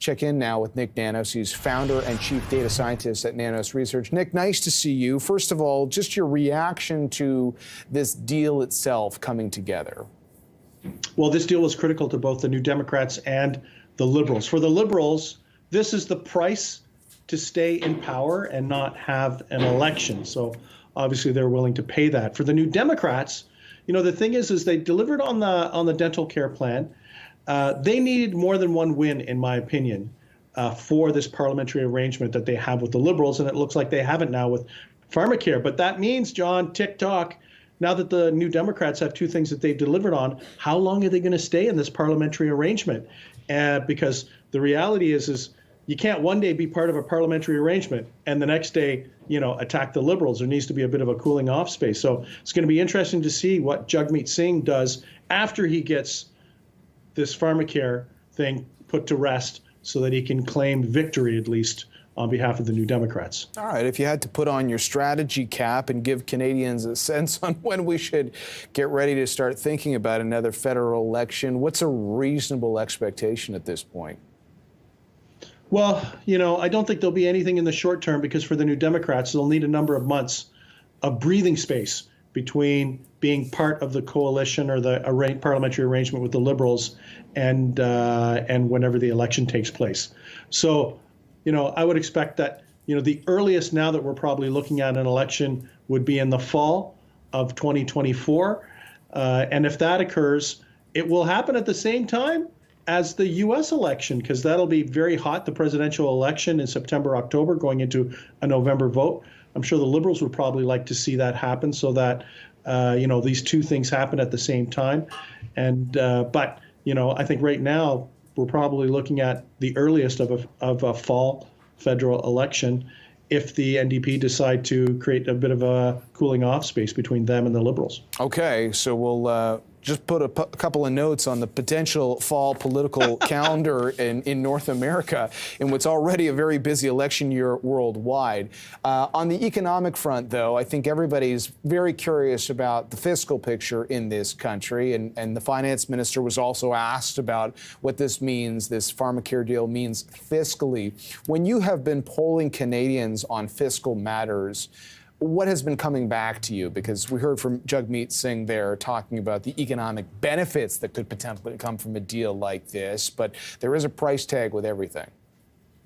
check in now with Nik Nanos. He's founder and chief data scientist at Nanos Research. Nik, nice to see you. First of all, just your reaction to this deal itself coming together. Well, this deal was critical to both the New Democrats and the Liberals. For the Liberals, this is the price to stay in power and not have an election. So obviously they're willing to pay that. For the New Democrats, you know, the thing is they delivered on the dental care plan. They needed more than one win, in my opinion, for this parliamentary arrangement that they have with the Liberals, and it looks like they haven't now with Pharmacare. But that means, John, tick-tock, now that the New Democrats have two things that they've delivered on, how long are they going to stay in this parliamentary arrangement? Because the reality is you can't one day be part of a parliamentary arrangement and the next day, you know, attack the Liberals. There needs to be a bit of a cooling off space. So it's going to be interesting to see what Jagmeet Singh does after he gets this Pharmacare thing put to rest so that he can claim victory, at least, on behalf of the New Democrats. All right, if you had to put on your strategy cap and give Canadians a sense on when we should get ready to start thinking about another federal election, what's a reasonable expectation at this point? Well, you know, I don't think there'll be anything in the short term, because for the New Democrats, they'll need a number of months of breathing space between being part of the coalition or the parliamentary arrangement with the Liberals and whenever the election takes place. So, you know, I would expect that, you know, the earliest now that we're probably looking at an election would be in the fall of 2024. And if that occurs, it will happen at the same time as the U.S. election, because that'll be very hot, the presidential election in September, October, going into a November vote. I'm sure the Liberals would probably like to see that happen so that, you know, these two things happen at the same time. And but, you know, I think right now we're probably looking at the earliest of a fall federal election if the NDP decide to create a bit of a cooling off space between them and the Liberals. Okay, so we'll just put a couple of notes on the potential fall political calendar in North America in what's already a very busy election year worldwide. On the economic front, though, I think everybody's very curious about the fiscal picture in this country, and the finance minister was also asked about what this means, this Pharmacare deal means fiscally. When you have been polling Canadians on fiscal matters, what has been coming back to you? Because we heard from Jagmeet Singh there talking about the economic benefits that could potentially come from a deal like this, but there is a price tag with everything.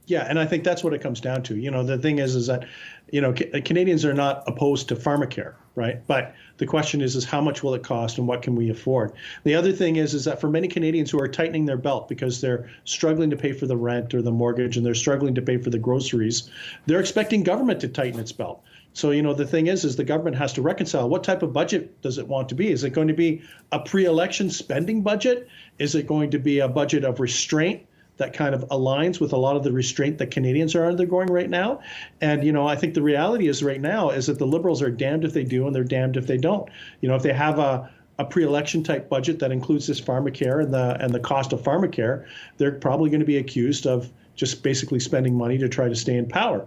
Yeah, and I think that's what it comes down to. You know, the thing is that, you know, Canadians are not opposed to Pharmacare, right? But the question is how much will it cost and what can we afford? The other thing is that for many Canadians who are tightening their belt because they're struggling to pay for the rent or the mortgage and they're struggling to pay for the groceries, they're expecting government to tighten its belt. So, you know, the thing is the government has to reconcile what type of budget does it want to be? Is it going to be a pre-election spending budget? Is it going to be a budget of restraint that kind of aligns with a lot of the restraint that Canadians are undergoing right now? And, you know, I think the reality is right now is that the Liberals are damned if they do and they're damned if they don't. You know, if they have a pre-election type budget that includes this Pharmacare and the cost of Pharmacare, they're probably going to be accused of just basically spending money to try to stay in power.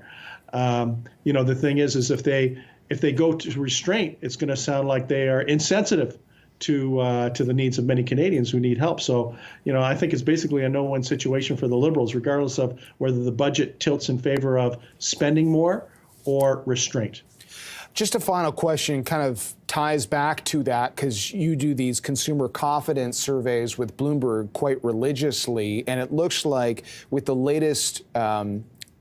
You know, the thing is if they go to restraint, it's going to sound like they are insensitive to the needs of many Canadians who need help. So, you know, I think it's basically a no-win situation for the Liberals, regardless of whether the budget tilts in favor of spending more or restraint. Just a final question kind of ties back to that, because you do these consumer confidence surveys with Bloomberg quite religiously, and it looks like with the latest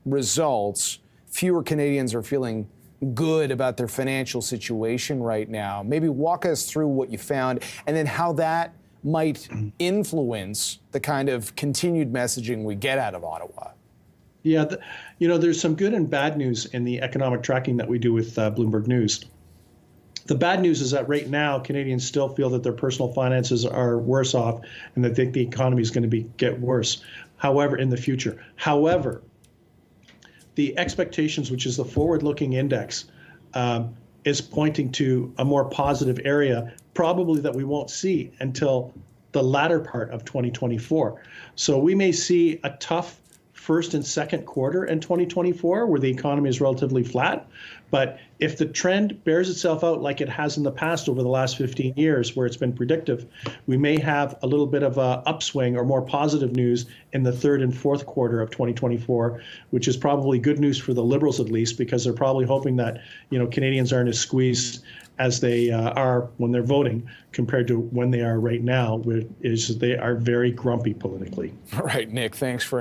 results, fewer Canadians are feeling good about their financial situation right now. Maybe walk us through what you found and then how that might influence the kind of continued messaging we get out of Ottawa. Yeah, you know, there's some good and bad news in the economic tracking that we do with Bloomberg News. The bad news is that right now, Canadians still feel that their personal finances are worse off and that they think the economy is going to get worse. However, in the future. However, the expectations, which is the forward-looking index, is pointing to a more positive area, probably that we won't see until the latter part of 2024. So we may see a tough first and second quarter in 2024 where the economy is relatively flat. But if the trend bears itself out like it has in the past over the last 15 years, where it's been predictive, we may have a little bit of a upswing or more positive news in the third and fourth quarter of 2024, which is probably good news for the Liberals at least, because they're probably hoping that Canadians aren't as squeezed as they are when they're voting compared to when they are right now, which is they are very grumpy politically. All right, Nik, thanks for